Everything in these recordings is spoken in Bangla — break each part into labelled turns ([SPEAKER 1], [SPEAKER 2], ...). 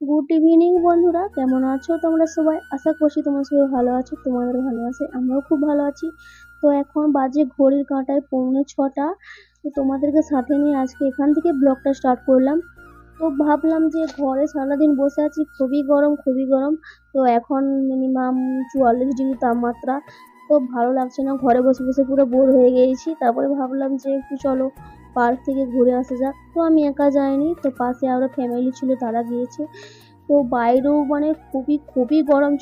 [SPEAKER 1] গুড ইভিনিং বন্ধুরা, কেমন আছো তোমরা সবাই? আশা করছি তোমরা সবাই ভালো আছো, তোমাদের ভালো আছে, আমরাও খুব ভালো আছি। তো এখন বাজে ঘড়ির কাঁটায় 6:45। তো তোমাদেরকে সাথে নিয়ে আজকে এখান থেকে ব্লগটা স্টার্ট করলাম। তো ভাবলাম যে ঘরে সারাদিন বসে আছি, খুবই গরম খুবই গরম। তো এখন মিনিমাম 44 ডিগ্রি তাপমাত্রা। তো ভালো লাগছে না, ঘরে বসে বসে পুরো বোর হয়ে গিয়েছি। তারপরে ভাবলাম যে একটু চলো পার্ক থেকে ঘুরে আসা যাক। তো আমি একা যাইনি, তো পাশে আরো ফ্যামিলি ছিল, তারা গিয়েছে। তো বাইরেও মানে খুবই খুবই গরম।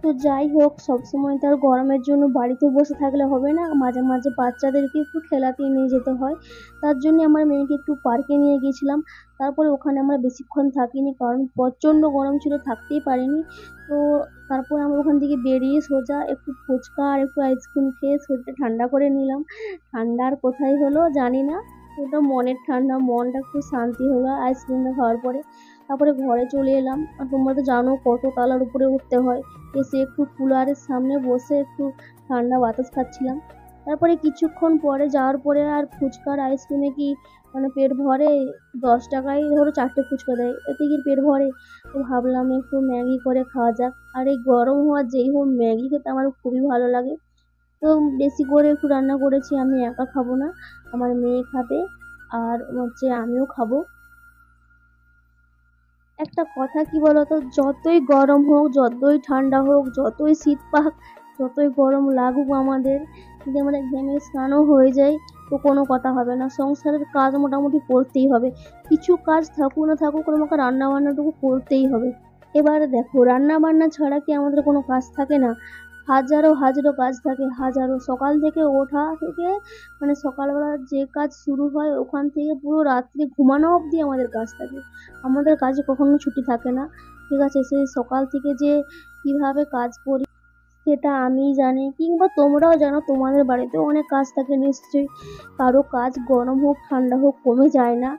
[SPEAKER 1] তো যাই হোক, সবসময় তো আর গরমের জন্য বাড়িতে বসে থাকলে হবে না, মাঝে মাঝে বাচ্চাদেরকে একটু খেলাতে নিয়ে যেতে হয়। তার জন্য আমার মেয়েকে একটু পার্কে নিয়ে গিয়েছিলাম। তারপরে ওখানে আমরা বেশিক্ষণ থাকিনি, কারণ প্রচণ্ড গরম ছিল, থাকতেই পারিনি। তো তারপর আমরা ওখান থেকে বেরিয়ে সোজা একটু ফুচকা আর একটু আইসক্রিম খেয়ে শরীরটা ঠান্ডা করে নিলাম। ঠান্ডা আর কোথায় হলো জানি না, ওটা মনের ঠান্ডা, মনটা একটু শান্তি হলো আইসক্রিমটা খাওয়ার পরে। তারপরে ঘরে চলে এলাম। আর তোমরা তো জানো কত তালার উপরে উঠতে হয়। এসে একটু কুলারের সামনে বসে একটু ঠান্ডা বাতাস খাচ্ছিলাম। তারপরে কিছুক্ষণ পরে যাওয়ার পরে আর ফুচকা আর আইসক্রিমে কি মানে পেট ভরে? 10 টাকায় ধরো 4টে ফুচকা দেয়, এতে কি পেট ভরে? তো ভাবলাম একটু ম্যাগি করে খাওয়া যাক। আর এই গরম হওয়া যেই হোক, ম্যাগি খেতে আমার খুবই ভালো লাগে। তো বেশি করে একটু রান্না করেছি, আমি একা খাবো না, আমার মেয়ে খাবে, আর হচ্ছে আমিও খাবো। একটা কথা কি বলতো, যতই গরম হোক, যতই ঠান্ডা হোক, যতই শীত পাক, যতই গরম লাগুক আমাদের, যদি আমাদের ঘেমে স্নানও হয়ে যায়, তো কোনো কথা হবে না, সংসারের কাজ মোটামুটি করতেই হবে। কিছু কাজ থাকুক না থাকুক, আমাকে রান্না বান্নাটুকু করতেই হবে। এবারে দেখো, রান্না বান্না ছাড়া কি আমাদের কোনো কাজ থাকে না? হাজারো হাজারো কাজ থাকে, হাজারো। সকাল থেকে ওঠা থেকে মানে সকালবেলা যে কাজ শুরু হয়, ওখান থেকে পুরো রাত্রি ঘুমানো অবধি আমাদের কাজ থাকে। আমাদের কাজে কখনো ছুটি থাকে না। ঠিক আছে, সেই সকাল থেকে যে কিভাবে কাজ করি সেটা আমিই জানি, কিংবা তোমরাও জানো, তোমাদের বাড়িতেও অনেক কাজ থাকে নিশ্চয়ই। কারো কাজ গরম হোক ঠান্ডা হোক কমে যায় না।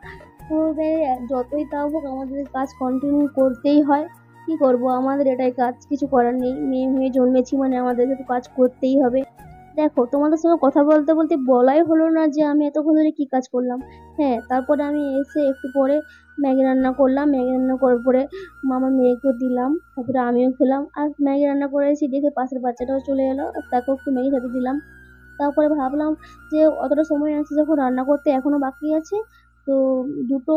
[SPEAKER 1] তবে যতই তাও হোক, আমাদের কাজ কন্টিনিউ করতেই হয়। কি করব, আমাদের এটাই কাজ, কিছু করার নেই। মেয়ে হয়ে জন্মেছি মানে আমাদেরকে তো কাজ করতেই হবে। দেখো, তোমাদের সঙ্গে কথা বলতে বলতে বলাই হলো না যে আমি এতক্ষণ ধরে কি কাজ করলাম। হ্যাঁ, তারপরে আমি এসে একটু পরে ম্যাগি রান্না করলাম। ম্যাগি রান্না করার পরে আমার মেয়েকেও দিলাম, তারপরে আমিও খেলাম। আর ম্যাগি রান্না করেছি দেখে পাশের বাচ্চাটাও চলে এলো, তাকেও একটু ম্যাগি খেতে দিলাম। তারপরে ভাবলাম যে অতটা সময় আছে যখন, রান্না করতে এখনো বাকি আছে। তো দুটো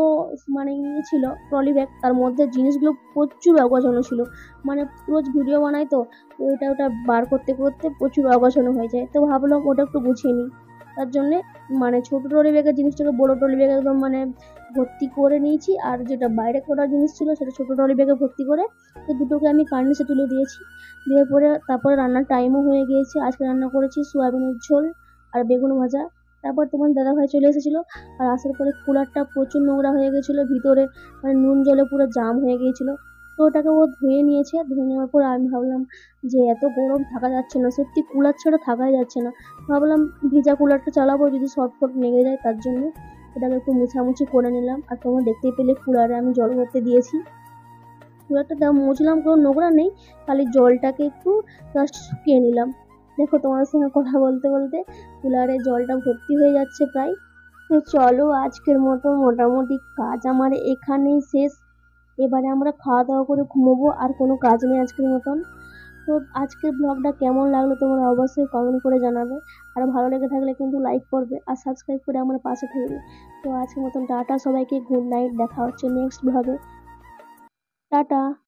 [SPEAKER 1] মানে ইয়ে ছিল ট্রলি ব্যাগ, তার মধ্যে জিনিসগুলো প্রচুর অগোছালো ছিল। মানে রোজ ভিডিও বানাই তো, তো এটা ওটা বার করতে করতে প্রচুর অগোছালো হয়ে যায়। তো ভাবলাম ওটা একটু গুছিয়ে নিই। তার জন্যে মানে ছোট ট্রলি ব্যাগের জিনিসটাকে বড় ট্রলি ব্যাগে একদম মানে ভর্তি করে নিয়েছি, আর যেটা বাইরে করার জিনিস ছিল সেটা ছোট ট্রলি ব্যাগে ভর্তি করে, তো দুটোকে আমি কার্নিশে তুলে দিয়েছি। দিয়ে পরে তারপরে রান্নার টাইমও হয়ে গিয়েছে। আজকে রান্না করেছি সোয়াবিনের ঝোল আর বেগুন ভাজা। তারপর তোমার দাদাভাই চলে এসেছিল। আর আসার পরে কুলারটা প্রচুর নোংরা হয়ে গেছিলো ভিতরে, মানে নুন জলে পুরো জাম হয়ে গিয়েছিল। তো ওটাকে ও ধুয়ে নিয়েছে। ধুয়ে নেওয়ার পর আমি ভাবলাম যে এত গরম থাকা যাচ্ছে না, সত্যি কুলার ছাড়া থাকাই যাচ্ছে না। ভাবলাম ভিজা কুলারটা চালাবো, যদি শর্ট ফট লেগে যায়, তার জন্য এটাকে একটু মুছামুছি করে নিলাম। আর তোমরা দেখতেই পেলে কুলারে আমি জল ভরতে দিয়েছি। কুলারটা মুছলাম, কোনো নোংরা নেই, খালি জলটাকে একটু জাস্ট শুকিয়ে নিলাম। দেখো, তোমার সঙ্গে কথা বলতে বলতে কুলারে জলটা ভর্তি হয়ে যাচ্ছে প্রায়। তো চলো, আজকের মতো মোটামুটি কাজ আমার এখানেই শেষ। এবারে আমরা খাওয়া দাওয়া করে ঘুমোবো, আর কোনো কাজ নেই আজকের মতন। তো আজকের ব্লগটা কেমন লাগলো তোমরা অবশ্যই কমেন্ট করে জানাবে। আর ভালো লেগে থাকলে কিন্তু লাইক করবে আর সাবস্ক্রাইব করে আমার পাশে থাকবে। তো আজকের মতন টাটা সবাইকে, গুড নাইট, দেখা হচ্ছে নেক্সট ব্লগে। টাটা।